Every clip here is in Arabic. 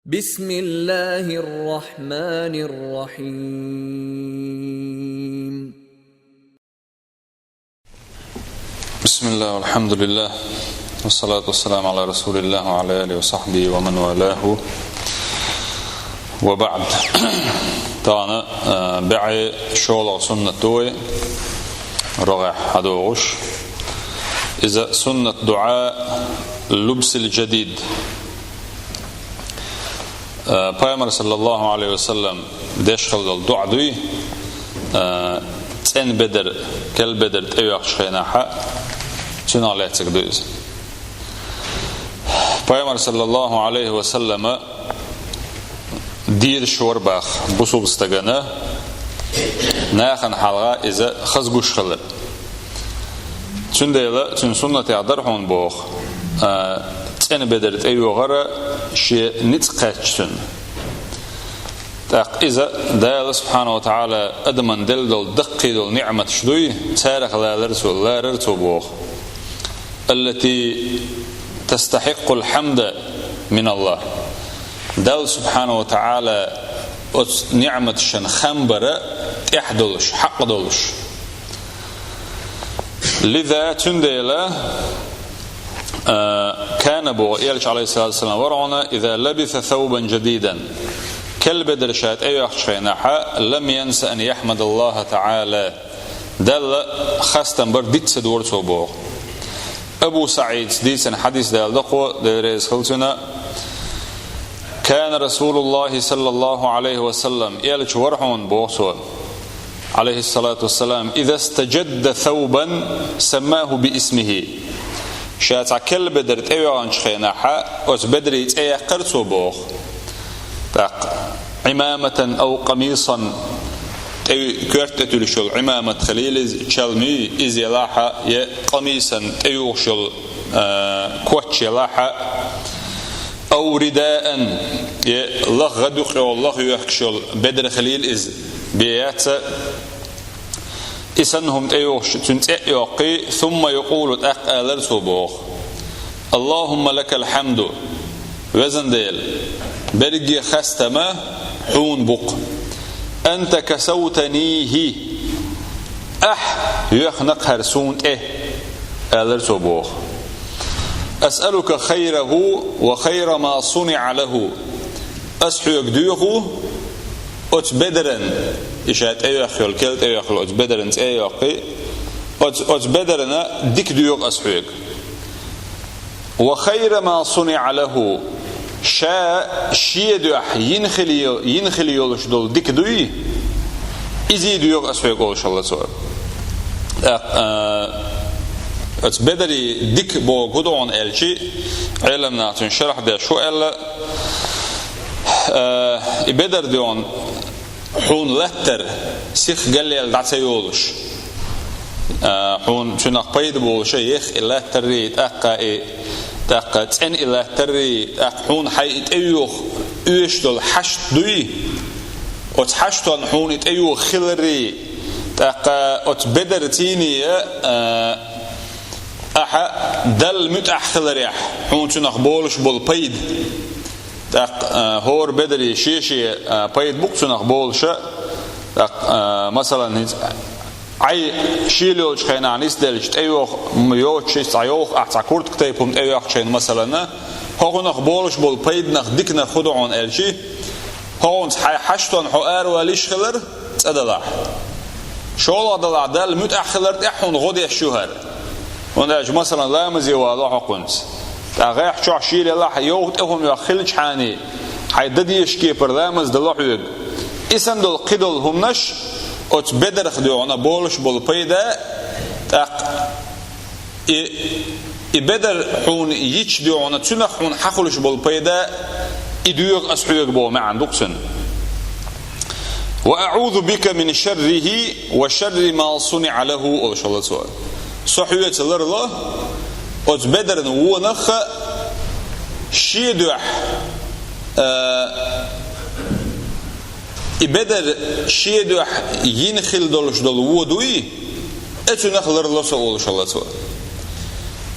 بسم الله الرحمن الرحيم. بسم الله والحمد لله والصلاة والسلام على رسول الله وعلى آله وصحبه ومن والاه وبعد. تانا بعي شغل سنة دوي رغع حدوغش إذا سنة دعاء اللبس الجديد. Peygamber sallallahu aleyhi ve sellem deşkıldı du'duy sen beder kel beder teyaq şaynaha tün alaytıqdıyız. Peygamber sallallahu aleyhi ve sellem dir şorbaq busubstagana naqan halqa iza xazguş qılır. Tündeyla tün sünneti adar hon boq sen beder teyaqara شيء نتقاتشن تاق إذا دال سبحانه وتعالى أدمن دل دقي دل نعمة شدوي تارك لا ررتبوخ التي تستحق الحمد من الله. دال سبحانه وتعالى نعمة شن خنبرة إحدلش حق دلش لذا تنديلا كان أبو إيلش عليه الصلاة والسلام ورعنا إذا لبث ثوبا جديدا كالبدر شات أي أخشيناحا لم ينسى أن يحمد الله تعالى دل خاستن بردت سدور صبوغ. أبو سعيد ديسن حديث دال دقو ديريز خلتنا كان رسول الله صلى الله عليه وسلم إيلش ورحون بوغسو عليه الصلاة والسلام إذا استجد ثوبا سماه باسمه شاتا كل بدر تيوان شخيناحا وز بدري تيقر صبوخ تاق عمامة أو قميصا كورتة لشل عمامة خليل شلمي إز يلاحا يا قميصا تيوشل كوتش يلاحا أو رداء يا الله غدوخ والله يحكشل بدر خليل إز بيات إسنهم تيوش تنتأيوقي ثم يقول أقالر صبوخ اللهم لك الحمد وزن ديل برقي خستما حون بق أنت كسوتنيه يخنق هرسون ألر صبوخ أسألك خيره وخير ما صنع له أسحيك ديوه أتبدرا إشات أيوخل كلت أيوخل أتبدرن أيوخي أتبدرنا ديك ديوق أسحيك وخير ما صنع له شيء دوح ينخلي يولش دول ديك دوي إزي ديوق أسحيك أول شاء الله سؤال أتبدري ديك بو قدعون ألشي علمنا تنشرح ده شو ألا إبدر ديون حون لتر سيخ قليل دعسي يولش حون شنق بيد بولش يخ إلا تريد تاقا تن إلا تريد حون حيث أيوخ يشتل حشت دوي وتحشتل حون أيوخ خلري تاقا أتبدر تيني دل متأح خلري حون شنق بولش بول بيد هور بدري شيشي بايد بوكسونخ بولشا مثلا اي شيلوش خينا نيستلش ايوخ ميوتشيس ايوخ اعتقورت كتيبهم ايوخ شين مثلا هونخ بولش بول بايدنخ ديكنا خدعون الشي هون حشتون حوار وليش خلر تدلع شول ادلع دل متاخلر تحون غدي الشهر ونداج مثلا لا مزي والله قنت غير شو عشير الله يوت أهم يخلج حاني حيددي يشكي برلامز دلوحيق إسن دل قدل هم نش أتبدر خديونا بولش بالبيدا تاق إبدر حون يتش ديونا تنخ حون حخلش بالبيدا إدويق أسحيق بو ما عندك سن وأعوذ بك من شره وشر ما صنع له أول شاء الله سؤال صحية الله أتبدر نونخ شيدوح إبدر شيدوح ينخل دولش دول ودوي أتنخ لرلوس أول شاء الله سوا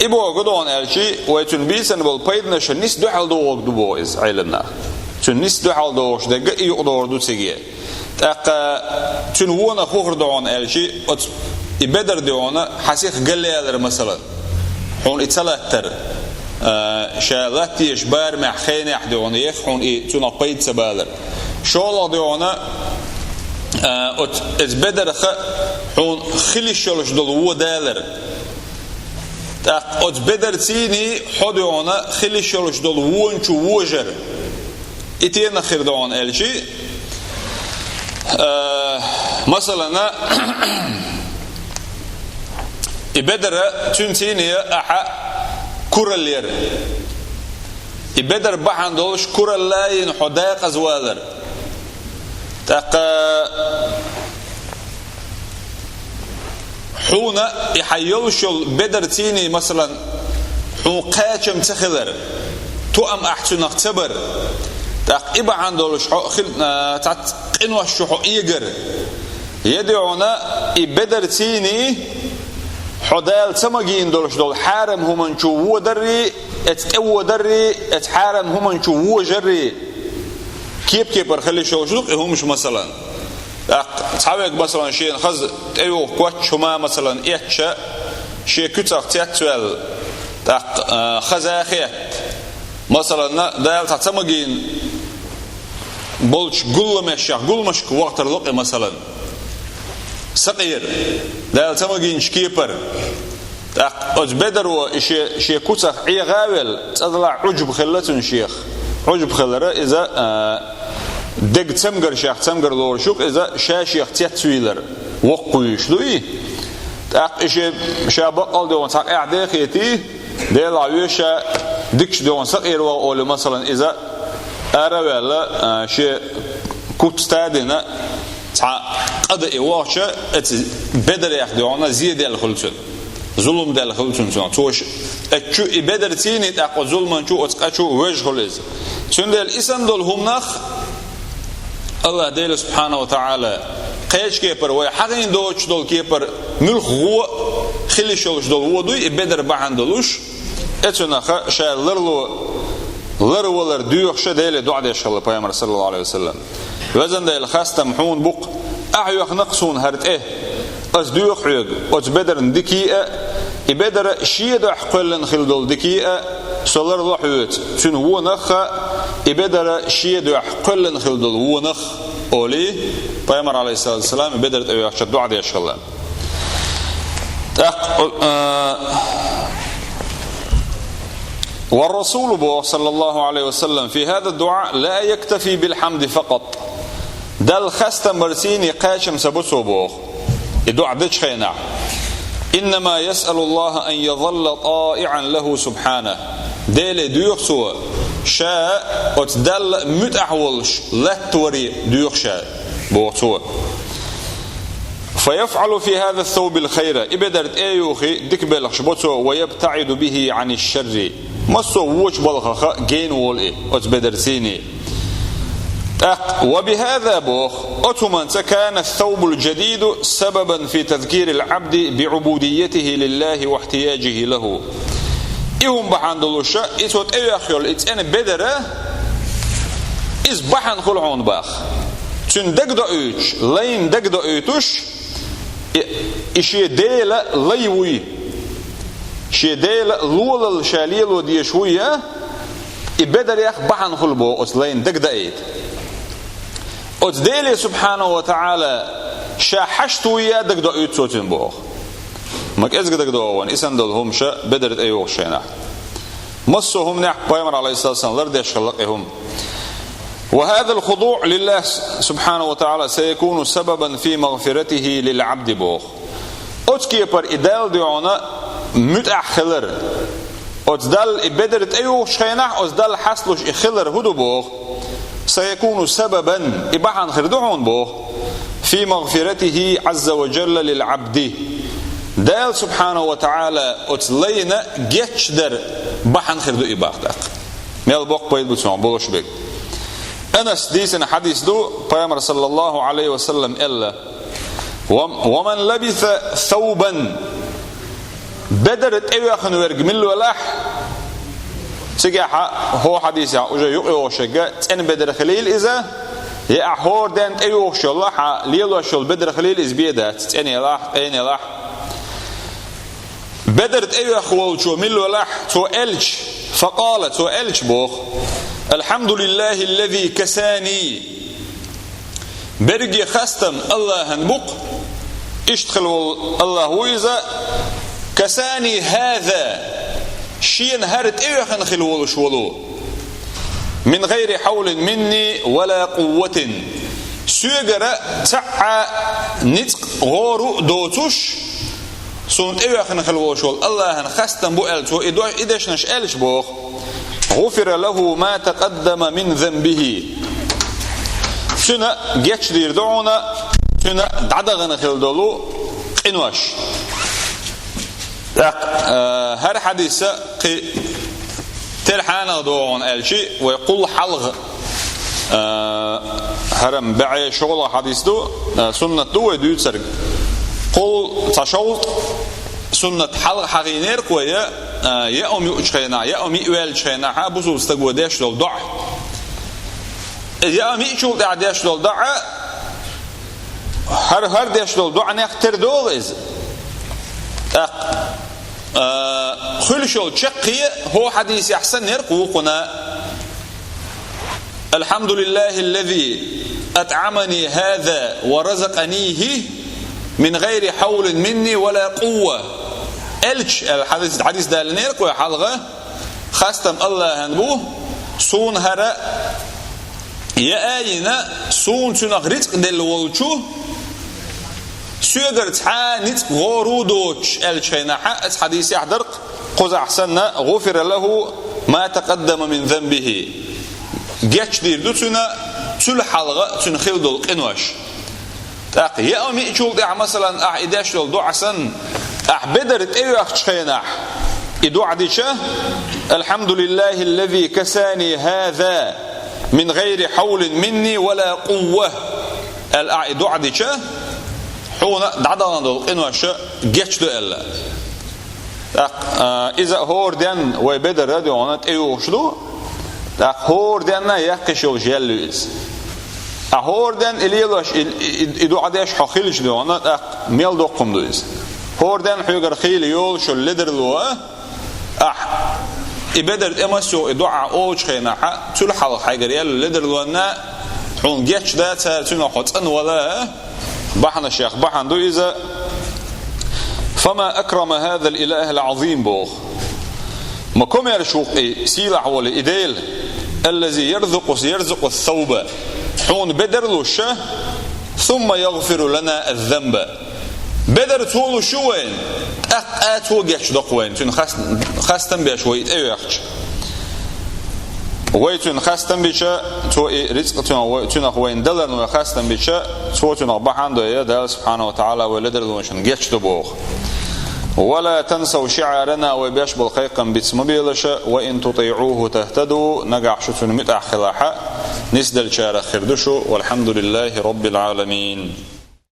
إبو قدوان ألشي ويتن بيسن بالبيدنا شنيس دوحل دوغ دبويز علمنا Tün nisdu haldoğuşdagi iyuqdordu çegiye. Taqa tün wona xuğurdoğun elçi ot ibeder diyorna hasih galleler mesela. Hon italattar şalat diyeş bar mahkhine diyorna yeh hon tün aqayt sabalar. Şola diyorna ot ezbeder hon khilish yoluş dolu wadalar. Tak ot beder tini hodona khilish yoluş dolu wonchu wojer. İtiyena khirdoğun elçi مثلا İbeder tüntiniye aha kurallar İbeder bahan doluş kurallayın hudaq azwalar taqa huna ihayyuluş bedر tini مثلا حقاچم تخلر تو ام احسن اختبر تقيبا عندولش تعقن وشحو ايجر يدعونا يبدر تيني حدال تمجين دولش دول حارم هم نشوو دري اتقوى دري اتحارم هم نشوو جري كيف برخلي شو شدوق همش مثلا تعويق مثلا شيء خز ايوه كواتش هما مثلا اتشا شيء كتاق تياتوال خزاخيات مثلا دال تعتمجين بولش قلمش وقت الوقت مثلا سقير دال تمجين شكيبر أج بدر وشيء كوتاخ عي غاول تطلع عجب خلتون شيخ عجب خلره إذا دق تمجر شيخ تمجر لور شوك إذا شيخ تيتويلر وقويش دوي إشي شابق دون تاق إعداقيتي دال عيوشة دكش دون سقير وقول مثلا إذا أرولا شيء كوتستادنا قد إيواشة بدر يخدعونا زيادة الخلطون ظلم دل خلطون توش أتشو إبدر تيني تأقو ظلمان شو أتقاشو وجه خلز تندل إسان دول هم نخ الله ديل سبحانه وتعالى قيش كيبر ويحقين دوش دول كيبر ملخ هو خليشولش دول هو دوي إبدر بحان دولوش أتشو نخ شاء لرولر ديوخشة ديل دعا ديشخل پیامبر صلى الله عليه وسلم وزن ديل خاستم حون بق أحيوخ نقصون هرت أز ديوخ عيق أز بدرن دكيئة إبدر شيد أحقلن خلدول دكيئة سولر لحوت تن هو نخ إبدر شيد أحقلن خلدول هو نخ أولي پیامبر عليه الصلاة والسلام إبدر أيوخشة دعا ديشخل والرسول صلى الله عليه وسلم في هذا الدعاء لا يكتفي بالحمد فقط دل خستم برسيني قاشم سبسو بوخ الدعاء ديش خينا إنما يسأل الله أن يظل طائعا له سبحانه ديل ديوخسو شاء وتدل متأحولش لا توري ديوخ شاء بوخسو فيفعل في هذا الثوب الخير إبدرت أيوخي دكبلخش بوتسو ويبتعد به عن الشر مصو ووش بلخخ جين وولئ أتبدرسيني وبهذا بوخ أتمن كان الثوب الجديد سببا في تذكير العبد بعبوديته لله واحتياجه له إيهم بحان دلوشا إتوت أيوخيول إتأن بدره إز بحان خلعون باخ تن دقدو أيوش لين دقدو أيوتوش إشي ديلا ليوي شي ديلا لولا الشاليل ودي شوية إبدر يخ بحان خلبو أتلين دقدو أيت أتديلي سبحانه وتعالى شاحشتو يا دقدو أيت سوتين بوخ ماك إزق دقدو أوان إسان دلهم شا بدرت أيوخ شينا مصهم نح بايمر عليه الصلاة والسلام لرديش خلقهم وهذا الخضوع لله سبحانه وتعالى سيكون سببا في مغفرته للعبد بوخ أتكيبر إدال ديونا متأخلر أتدال إبدرت أيوه شخينح أتدال حصلش إخلر هدو بوخ سيكون سببا إبحان خردوعون بوخ في مغفرته عز وجل للعبد دال سبحانه وتعالى أتلين جيتشدر بحان خردو إباختك ميل بوخ بايد بسمع بولش بك أنس ديسن حديث دو پیامبر صلى الله عليه وسلم إلا ومن لبث ثوبا بدرت أيوخن ورق من الولاح سجاحة هو حديث وجا يقوشجا تن بدر خليل إذا يا هور دان أيوش الله ليلو شل بدر خليل إز بيدات تن يلاح بدر أيوه والشو ملو لاح تو ألج فقال تو ألج بوخ الحمد لله الذي كساني برجي خستم الله هنبق اشتغل الله وإذا كساني هذا شين هرت ايه خنخل ولش ولو من غير حول مني ولا قوة سيجرة تعا نتق غورو دوتوش سون ايه خنخل ولش ول الله خستم بو التو ادش نش الش بوخ غفر له ما تقدم من ذنبه سنة جيتش دير دعونا سنة دعدغن خل دولو قنوش هر حديثة تلحانا دوعون الشيء ويقول حلغ هرم بعي شغل حديث دو سنة دو ويدو تسرق قل تشوط سنة حلغ حقينير كوية يا أمي أجخينا يا أمي أول شينا حابوسو استقوى ديش دول ضع يا أمي شغل ديش دول ضع هر ديش دول ضع نختر دول إز خلشوا شقية هو حديث أحسن يرقوقنا الحمد لله الذي أطعمني هذا ورزقنيه من غير حول مني ولا قوة الش الحديث ده لنيرق وحلقة خاستم الله هنبوه سون هرا يا آينا سون تنغريت دل والشو سيجر تحانيت غورو دوتش الشيناحة الحديث يحضرق قز أحسننا غفر له ما تقدم من ذنبه جيتش دير دوتنا تل حلقة تنخيل دول قنوش يا أمي شول دع مثلا إداش دول دو عسن بدرت أيوة شيناح إدو عديشة الحمد لله الذي كساني هذا من غير حول مني ولا قوة الأعيدو عديشة حونا دعدنا دول إنوش جيتش دو إلا إذا هور دين ويبدر راديونات أيوشلو هور ديننا يحكشو جيلوز هور دين إليلوش إدو عديش حخيلش ديونات ميل دوقم دوز هور دين حيقر خيل يولشو الليدر لوه إبدر إمسو إدوع أوش خينا تل حلق حيقر يلو الليدر لونا حون جيتش داتا تنا حطن ولا بحنا الشيخ بحن دو إذا فما أكرم هذا الإله العظيم بوخ ما كم يرشوق سيلع ولا إديل الذي يرزق الثوب حون بدر له الشه ثم يغفر لنا الذنب بدر تولو شوين أتو جيش دقوين تون خاستن بيش ويت أيو يخش ويتون خاستن بيشا تو رزق تون أخوين دلر نو خاستن بيشا تو تون أخبحان دو يدال سبحانه وتعالى ولدر لونشن جيش دبوخ ولا تنسوا شعارنا وبيش بالخيقا باسم بيلشا وإن تطيعوه تهتدوا نقع شتون متأخلاحا نسدل شارع خردشو والحمد لله رب العالمين.